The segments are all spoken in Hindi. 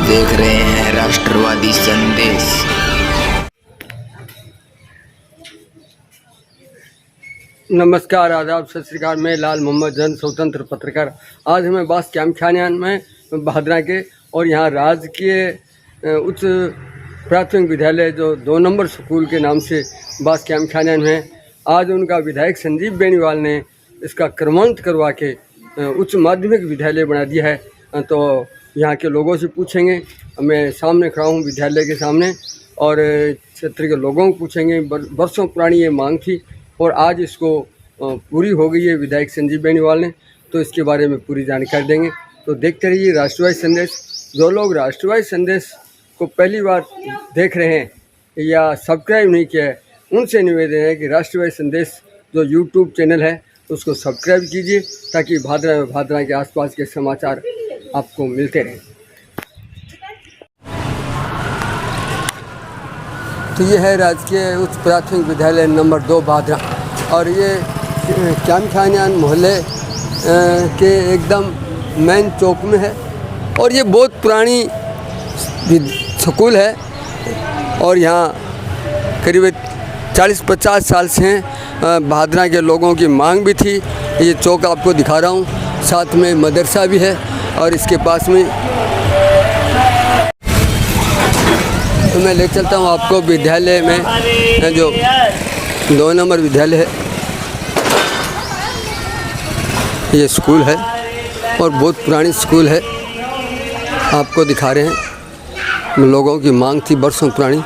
देख रहे हैं राष्ट्रवादी संदेश। नमस्कार, आदाब, सत श्री अकाल। मैं लाल मोहम्मद जन स्वतंत्र पत्रकार। आज हमें बास कैंप खानियान में भादरा के और यहाँ राजकीय उच्च प्राथमिक विद्यालय जो 2 नंबर स्कूल के नाम से बास कैंप खानियान में आज उनका विधायक संजीव बेनीवाल ने इसका क्रमांकित करवा के उच्च माध्यमिक विद्यालय बना दिया है। तो यहाँ के लोगों से पूछेंगे, मैं सामने खड़ा हूँ विद्यालय के सामने, और क्षेत्र के लोगों को पूछेंगे। वर्षों पुरानी ये मांग थी और आज इसको पूरी हो गई है विधायक संजीव बेनीवाल ने, तो इसके बारे में पूरी जानकारी देंगे। तो देखते रहिए राष्ट्रवादी संदेश। जो लोग राष्ट्रवादी संदेश को पहली बार देख रहे हैं या सब्सक्राइब नहीं किया है, उनसे निवेदन है कि राष्ट्रवादी संदेश जो यूट्यूब चैनल है उसको सब्सक्राइब कीजिए, ताकि भादरा के आसपास के समाचार आपको मिलते रहें। तो ये है राजकीय उच्च प्राथमिक विद्यालय नंबर 2 भादरा, और ये कैंप खानियान मोहल्ले के एकदम मेन चौक में है। और ये बहुत पुरानी स्कूल है और यहाँ करीब 40-50 साल से हैं। भादरा के लोगों की मांग भी थी। ये चौक आपको दिखा रहा हूँ, साथ में मदरसा भी है और इसके पास में तो मैं ले चलता हूँ आपको विद्यालय में, जो 2 नंबर विद्यालय है। ये स्कूल है और बहुत पुरानी स्कूल है, आपको दिखा रहे हैं। लोगों की मांग थी वर्षों पुरानी।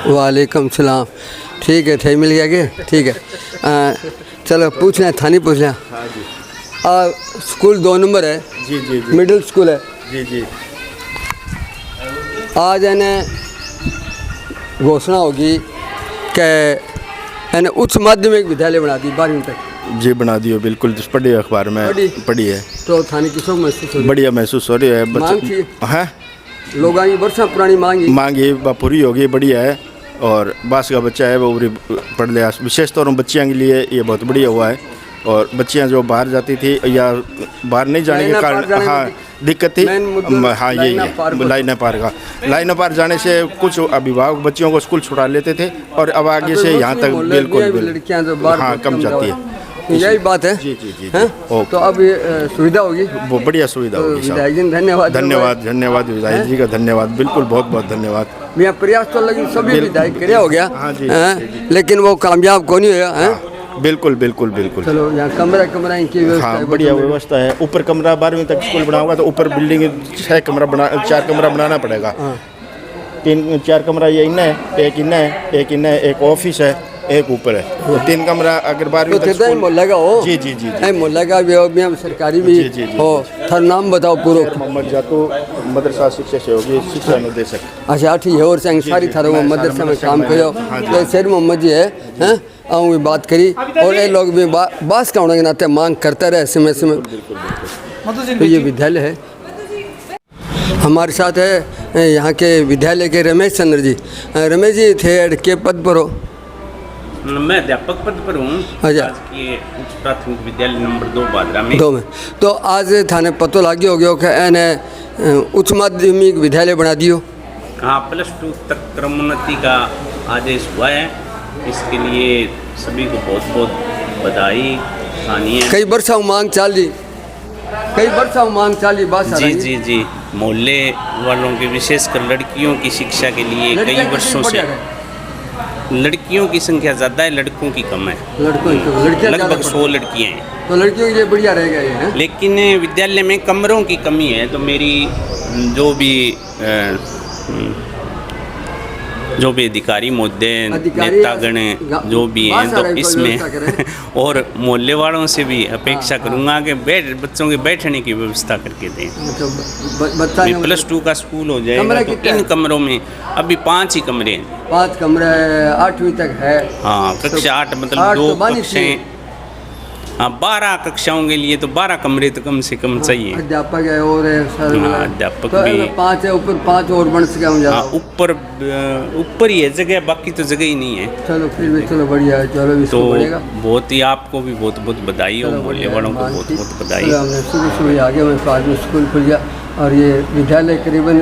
वालेकुम सलाम। ठीक है, थे मिल गया क्या? ठीक है, चलो पूछ लें, थानी पूछ लें। स्कूल 2 नंबर है जी जी जी, मिडिल स्कूल है जी जी। आज इन्हें घोषणा होगी कि इन्हें उच्च माध्यमिक विद्यालय बना दी 12वीं तक। जी बना दियो, बिल्कुल पढ़ी है, अखबार में पढ़ी है। तो थाने की सब महसूस हो रही? बढ़िया महसूस हो रही है। मांग थी है, लोग आएंगे, वर्षों पुरानी मांग ये पूरी होगी, बढ़िया है। और बास का बच्चा है वो पढ़ लिया। विशेष तौर पर बच्चियों के लिए ये बहुत बढ़िया हुआ है। और बच्चियां जो बाहर जाती थी या बाहर नहीं जाने के कारण हाँ दिक्कत थी, हाँ यही है लाइन पार जाने से कुछ अभिभावक बच्चियों को स्कूल छुड़ा लेते थे, और अब आगे से यहाँ तक बिल्कुल हाँ कम जाती है। यही बात है। जी जी जी, तो अब सुविधा होगी, वो बढ़िया सुविधा होगी। विधायक जी धन्यवाद धन्यवाद विधायक जी का धन्यवाद, बिल्कुल बहुत बहुत धन्यवाद। यहाँ प्रयास तो लगी सभी विधायक करे हो गया, लेकिन वो कामयाब कौन नहीं हुआ। बिल्कुल बिल्कुल बिल्कुल। चलो यहाँ कमरा इनकी व्यवस्था हाँ बढ़िया व्यवस्था है। ऊपर कमरा 12वीं तक स्कूल बना होगा तो ऊपर बिल्डिंग 4 कमरा बनाना पड़ेगा। 3-4 कमरा ये इन्ना है, एक इन्ना है, एक ऑफिस है, एक ऊपर है। तो 3 कमरा अगर 12वीं तक मोहल्ला का हो। जी जी जी, मोहल्ला का भी सरकारी भी हो। थारा नाम बताओ पूरा? मोहम्मद जातो, मदरसा शिक्षा सहयोगी शिक्षा निर्देशक। अच्छा ठीक है। और सारी थारा वो मदरसा में काम करो तो शेर मोहम्मद जी है आऊँ भी बात करी, और ये लोग भी बास का होने के नाते मांग करता रहे समय समय। तो ये विद्यालय है। हमारे साथ है यहाँ के विद्यालय के रमेश चंद्र जी। रमेश जी थे के पद पर हो? मैं अध्यापक पद पर हूँ। अच्छा, उच्च प्राथमिक विद्यालय नंबर 2 भादरा में। 2 में। तो आज थाने पतो लागी हो गया कि इन्हें उच्च माध्यमिक विद्यालय बना दियो? हाँ, +2 तक क्रमोन्नति का आदेश हुआ है। इसके लिए सभी को बहुत बहुत बधाई है। कई वर्षों मांग चाली बात। जी जी जी, मोहल्ले वालों की विशेषकर लड़कियों की शिक्षा के लिए कई वर्षों से। लड़कियों की संख्या ज़्यादा है, लड़कों की कम है। लगभग 100 लड़कियाँ हैं। तो लड़कियों के लिए बढ़िया रहेगा ये, लेकिन विद्यालय में कमरों की कमी है। तो मेरी जो भी अधिकारी महोदय नेतागण जो भी हैं, तो इसमें और मोहल्ले वालों से भी अपेक्षा करूंगा कि बच्चों के बैठने की व्यवस्था करके दें। +2 का स्कूल हो जाएगा तो इन कमरों में अभी 5 ही कमरे हैं। 5 कमरे 8वीं तक है। हाँ, कक्षा 8 मतलब 2 कक्षाएं। हाँ, 12 कक्षाओं के लिए तो 12 कमरे तो कम से कम चाहिए। अध्यापक है और अध्यापक तो भी 5 है, ऊपर 5 और बन सके हम ज़्यादा। ऊपर ही है जगह, बाकी तो जगह ही नहीं है। चलो फिर भी चलो बढ़िया है। चलो भी तो बहुत ही आपको भी बहुत बहुत बधाई हो, मोहल्ले वालों को बहुत बहुत बधाई। हमने सुबह आगे में 5 में स्कूल खुल गया और ये विद्यालय करीबन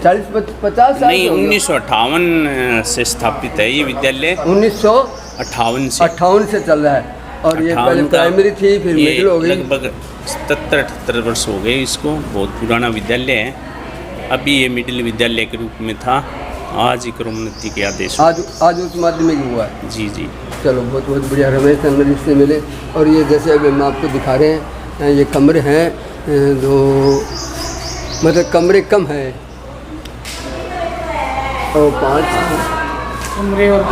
40-50 साल नहीं, 1958 से स्थापित है ये विद्यालय। 1958 से चल रहा है। और ये पहले प्राइमरी थी, फिर मिडिल हो गई। लगभग 77-78 वर्ष हो गए इसको। बहुत पुराना विद्यालय है। अभी ये मिडिल विद्यालय के रूप में था, आज ही क्रमोन्नति के आदेश आज उच्च माध्यमिक हुआ है। जी जी। चलो बहुत बहुत बढ़िया। रमेश चंद्र से मिले। और ये जैसे अभी हम आपको दिखा रहे हैं, ये कमरे हैं जो मतलब कमरे कम है और 5 कमरे और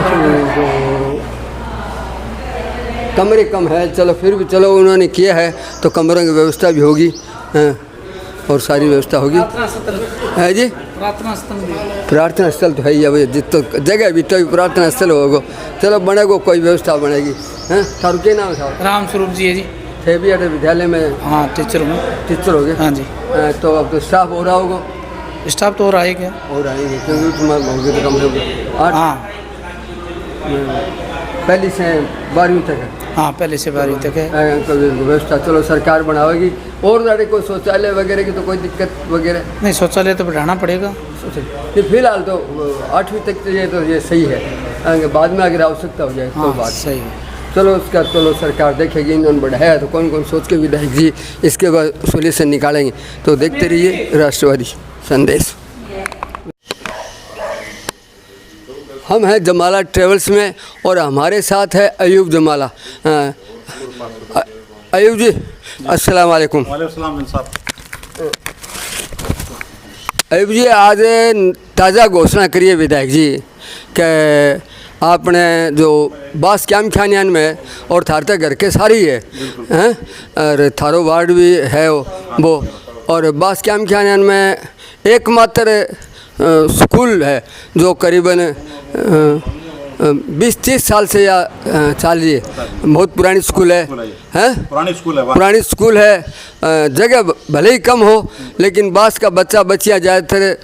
कमरे कम है। चलो फिर भी चलो उन्होंने किया है तो कमरों की व्यवस्था भी होगी और सारी व्यवस्था होगी है जी। प्रार्थना स्थल तो है ही। अब जितो जगह भी तो प्रार्थना स्थल होगा। चलो बनेगो, कोई व्यवस्था बनेगी। हैं थारू के नाम था? राम स्वरूप जी है जी। थे भी अरे विद्यालय में? हाँ, टीचर हूँ। टीचर हो गए? हाँ जी। तो अब तो स्टाफ हो रहा होगा? स्टाफ तो हो रहा है क्या? हो रहा है क्योंकि तुम्हारे होगी तो कमरे में 8। हाँ, पहली से 12वीं तक है। हाँ, पहले से 12वीं तक है। व्यवस्था चलो सरकार बनावेगी। और ज़्यादा कोई शौचालय वगैरह की तो कोई दिक्कत वगैरह नहीं? शौचालय तो बढ़ाना पड़ेगा। ये फिलहाल तो 8वीं तक चाहिए तो ये सही है। बाद में अगर आवश्यकता हो जाए तो बात सही है। चलो उसका चलो सरकार देखेगी। इन्होंने बढ़ाया तो कौन कौन सोच के विधायक जी इसके बाद सोल्यूशन निकालेंगे। तो देखते रहिए राष्ट्रवादी संदेश। हम हैं जमाला ट्रेवल्स में और हमारे साथ है अयूब जमाला। अयूब जी अस्सलाम वालेकुम। वालेकुम साहब। अयूब जी आज ताज़ा घोषणा करिए विधायक जी कि आपने जो बास कैम खानियान में और थारते घर के सारी है हैं और थारो वार्ड भी है वो और बास कैम खानियान में एकमात्र स्कूल है जो करीबन 20-30 साल से या चल रही है। बहुत पुरानी स्कूल है हैं? पुरानी स्कूल है। जगह भले ही कम हो लेकिन बास का बच्चा बच्चियाँ ज़्यादातर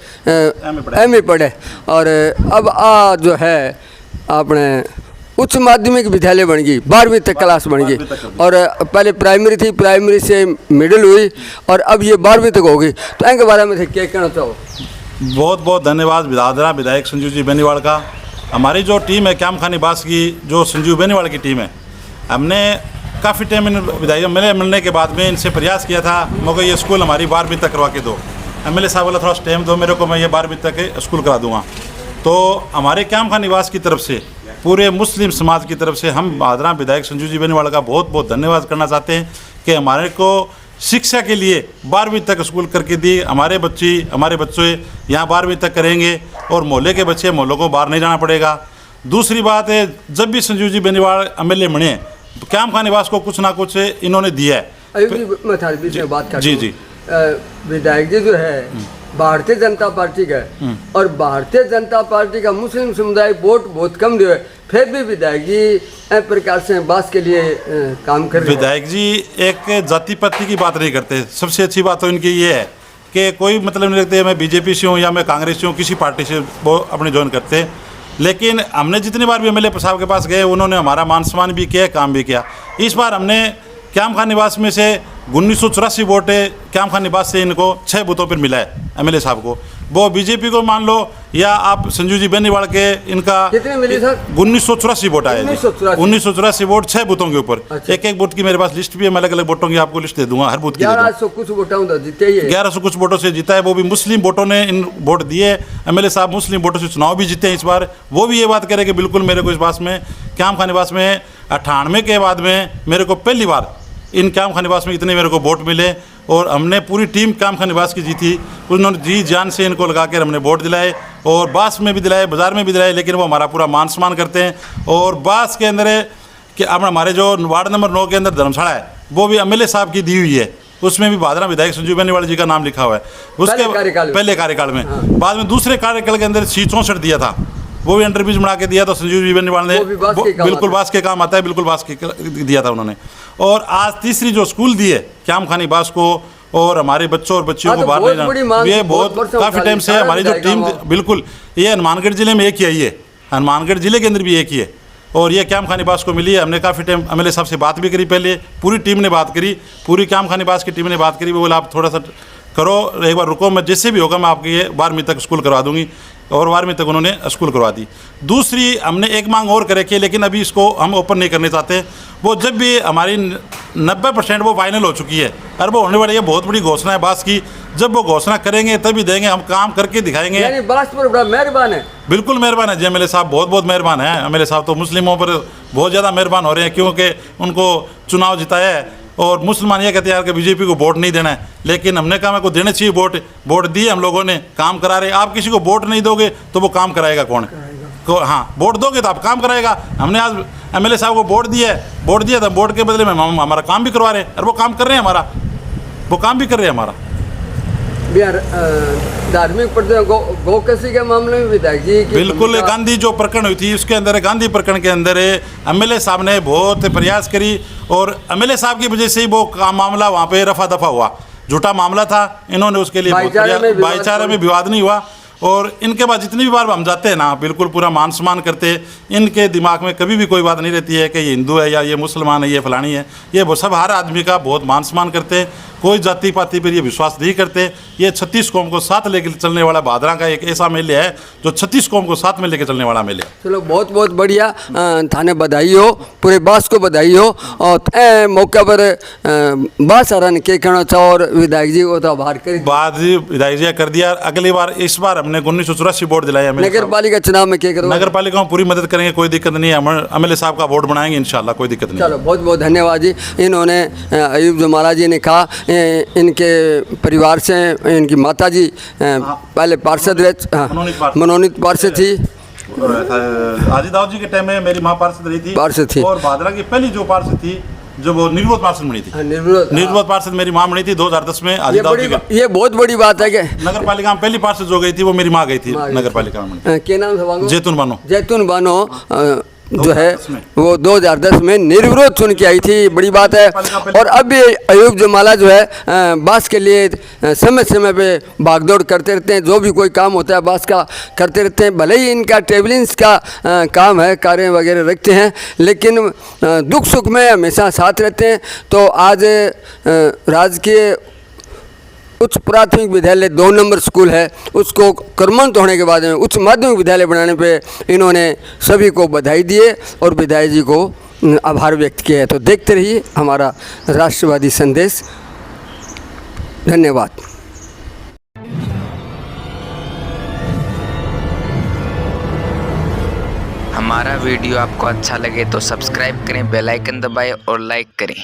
एम ए पढ़े। और अब जो है आपने उच्च माध्यमिक विद्यालय बन गई, 12वीं तक क्लास बन गई। और पहले प्राइमरी थी, प्राइमरी से मिडिल हुई और अब ये 12वीं तक हो गई। तो इनके बारे में क्या कहना चाहो? बहुत बहुत धन्यवाद विधायक संजीव जी बेनीवाल का। हमारी जो टीम है कैम खानी बास की, जो संजीव बेनीवाल की टीम है, हमने काफ़ी टाइम इन विधायक मिलने के बाद में इनसे प्रयास किया था मगर ये स्कूल हमारी 12वीं तक करवा के दो। MLA साहब बोला थोड़ा टाइम दो मेरे को, मैं ये 12वीं तक स्कूल करा दूँगा। तो हमारे कैम खानी बास की तरफ से, पूरे मुस्लिम समाज की तरफ से हम भादरा विधायक संजीव जी बेनीवाल का बहुत बहुत धन्यवाद करना चाहते हैं कि हमारे को शिक्षा के लिए 12वीं तक स्कूल करके दी। हमारे बच्चे यहाँ 12वीं तक करेंगे और मोहल्ले के बच्चे मोहल्लों को बाहर नहीं जाना पड़ेगा। दूसरी बात है, जब भी संजीव जी बेनीवाल MLA बने तो कैम खान निवास को कुछ ना कुछ इन्होंने दिया है। जी विधायक जी जो है भारतीय जनता पार्टी का है और भारतीय जनता पार्टी का मुस्लिम समुदाय वोट बहुत कम दिए, फिर भी विधायक जी इस प्रकार से बास के लिए काम कर रहे हैं। विधायक जी एक जाति पाति की बात नहीं करते। सबसे अच्छी बात तो इनकी ये है कि कोई मतलब नहीं रखते मैं बीजेपी से हूँ या मैं कांग्रेस से हूँ, किसी पार्टी से वो अपने ज्वाइन करते। लेकिन हमने जितनी बार भी MLA साहब के पास गए उन्होंने हमारा मान सम्मान भी किया, काम भी किया। इस बार हमने क्याम खान निवास में से 1984 वोट क्याम खान निवास से इनको 6 बूथों पर मिला है MLA साहब को। वो बीजेपी को मान लो या आप संजीव जी बेनीवाल के इनका कितने मिले सर? 1984 वोट आए। 1984 वोट 6 बूथों के ऊपर। अच्छा। एक बूथ की मेरे पास लिस्ट भी है, मैं अलग अलग वोटों की आपको लिस्ट दे दूंगा हर बूथ की। 1100 कुछ वोटों जीते ही 1100 कुछ वोटों से जीता है। वो भी मुस्लिम वोटों ने इन वोट दिए। MLA साहब मुस्लिम वोटों से चुनाव भी जीते हैं इस बार। वो भी ये बात कह रहे कि बिल्कुल मेरे को इस बात में क्याम खान निवास में 98 के बाद में मेरे को पहली बार इन क्याम खान निवास में इतने मेरे को वोट मिले और हमने पूरी टीम क्याम खान निवास की जीती। उन्होंने जी जान से इनको लगा कर हमने वोट दिलाए और बास में भी दिलाए, बाज़ार में भी दिलाए, लेकिन वो हमारा पूरा मान सम्मान करते हैं। और बास के अंदर कि अब हमारे जो वार्ड नंबर 9 के अंदर धर्मशाला है वो भी MLA साहब की दी हुई है, उसमें भी भादरा विधायक संजीव बेनीवाल जी का नाम लिखा हुआ है उसके पहले कार्यकाल में। हाँ। बाद में दूसरे कार्यकाल के अंदर C64 दिया था, वो भी अंडरब्रिज बना के दिया। तो संजीव जी बेनीवाल ने बिल्कुल बास के काम आता है, बिल्कुल बास के दिया था उन्होंने। और आज तीसरी जो स्कूल दी है क्याम खानी बास को और हमारे बच्चों और बच्चियों को बाहर ले जाना, ये बहुत काफ़ी टाइम से हमारी जो टीम बिल्कुल ये हनुमानगढ़ जिले में एक ही आई है, हनुमानगढ़ जिले के अंदर भी एक ही है और ये क्याम खानी बास को मिली है। हमने काफ़ी टाइम MLA साहब से बात भी करी, पहले पूरी टीम ने बात करी, पूरी क्याम खानी बास की टीम ने बात करी। वो बोला आप थोड़ा सा करो, एक बार रुको, मैं जैसे भी होगा मैं आपकी ये 12वीं तक स्कूल करवा दूंगी। और 12वीं तक उन्होंने स्कूल करवा दी। दूसरी हमने एक मांग और कर रखी है, लेकिन अभी इसको हम ओपन नहीं करने चाहते। वो जब भी हमारी 90% वो फाइनल हो चुकी है और वो होने वाली है, बहुत बड़ी घोषणा है बास की। जब वो घोषणा करेंगे तभी देंगे, हम काम करके दिखाएंगे। यानी बास पर बड़ा मेहरबान है। बिल्कुल मेहरबान है जी, एमएलए साहब बहुत बहुत मेहरबान है। एमएलए साहब तो मुस्लिमों पर बहुत ज़्यादा मेहरबान हो रहे हैं, क्योंकि उनको चुनाव जिताया है। और मुसलमान ये कहते हैं कि बीजेपी को वोट नहीं देना है, लेकिन हमने कहा मेरे को देने चाहिए वोट दिए हम लोगों ने, काम करा रहे। आप किसी को वोट नहीं दोगे तो वो काम कराएगा कौन? हाँ, वोट दोगे तो आप काम कराएगा। हमने आज एमएलए साहब को वोट दिया तो वोट के बदले में हम हमारा काम भी करवा रहे हैं, और वो काम कर रहे हैं हमारा, वो काम भी कर रहे हैं हमारा। बिहार धार्मिक गौकसी के मामले में विधायक जी बिल्कुल, गांधी जो प्रकरण हुई थी उसके अंदर, गांधी प्रकरण के अंदर एमएलए साहब ने बहुत प्रयास करी, और एमएलए साहब की वजह से ही वो मामला वहाँ पे रफा दफा हुआ। झूठा मामला था, इन्होंने उसके लिए भाईचारे में विवाद नहीं हुआ। और इनके बाद जितनी भी बार हम जाते हैं ना, बिल्कुल पूरा मान सम्मान करते। इनके दिमाग में कभी भी कोई बात नहीं रहती है कि ये हिंदू है या ये मुसलमान है, ये फलानी है। ये वो सब हर आदमी का बहुत मान सम्मान करते, कोई जाति पाति पर ये विश्वास नहीं करते। ये 36 कौम को साथ लेकर चलने वाला भादरा का एक ऐसा मेले है जो 36 कौम को साथ में लेकर चलने वाला मेले। चलो बहुत बहुत बढ़िया, थाने बधाई हो, पूरे बास को बधाई हो। और मौका पर बास हरण के कहना चाहो और विधायक जी को तो आभार करें। विधायक जी कर दिया। अगली बार, इस बार हमने 1984 वोट दिलाया। नगर पालिका चुनाव में क्या करो? नगर पालिका में पूरी मदद करेंगे, कोई दिक्कत नहीं है। एमएलए साहब का वोट बनाएंगे इंशाल्लाह, कोई दिक्कत नहीं। चलो बहुत बहुत धन्यवाद जी। इन्होंने अयूब जमाला जी ने कहा, इनके परिवार से इनकी माता जी पहले पार्षद रहे, मनोनीत पार्षद थी। हाजी दाऊद जी के टाइम में मेरी माँ पार्षद रही थी, और भादरा की पहली जो पार्षद थी, जो वो निर्विरोध पार्षद बनी थी, निर्विरोध पार्षद मेरी माँ बनी थी 2010 में। हाजी दाऊद जी, ये बहुत बड़ी बात है कि नगर पालिका में पहली पार्षद जो गई थी वो मेरी माँ गई थी नगर पालिका में। क्या नाम था? जैतून बानो जो है वो 2010 में निर्विरोध चुन के आई थी, बड़ी बात है। और अब भी अयूब जमाला जो है बास के लिए समय समय पे भागदौड़ करते रहते हैं। जो भी कोई काम होता है बास का करते रहते हैं। भले ही इनका ट्रेवलिंग्स का काम है, कार्य वगैरह रखते हैं, लेकिन दुख सुख में हमेशा साथ रहते हैं। तो आज राजकीय उच्च प्राथमिक विद्यालय 2 नंबर स्कूल है, उसको क्रमांकित होने के बाद में उच्च माध्यमिक विद्यालय बनाने पे इन्होंने सभी को बधाई दिए और विधायक जी को आभार व्यक्त किया है। तो देखते रहिए हमारा राष्ट्रवादी संदेश। धन्यवाद। हमारा वीडियो आपको अच्छा लगे तो सब्सक्राइब करें, बेल आइकन दबाएं और लाइक करें।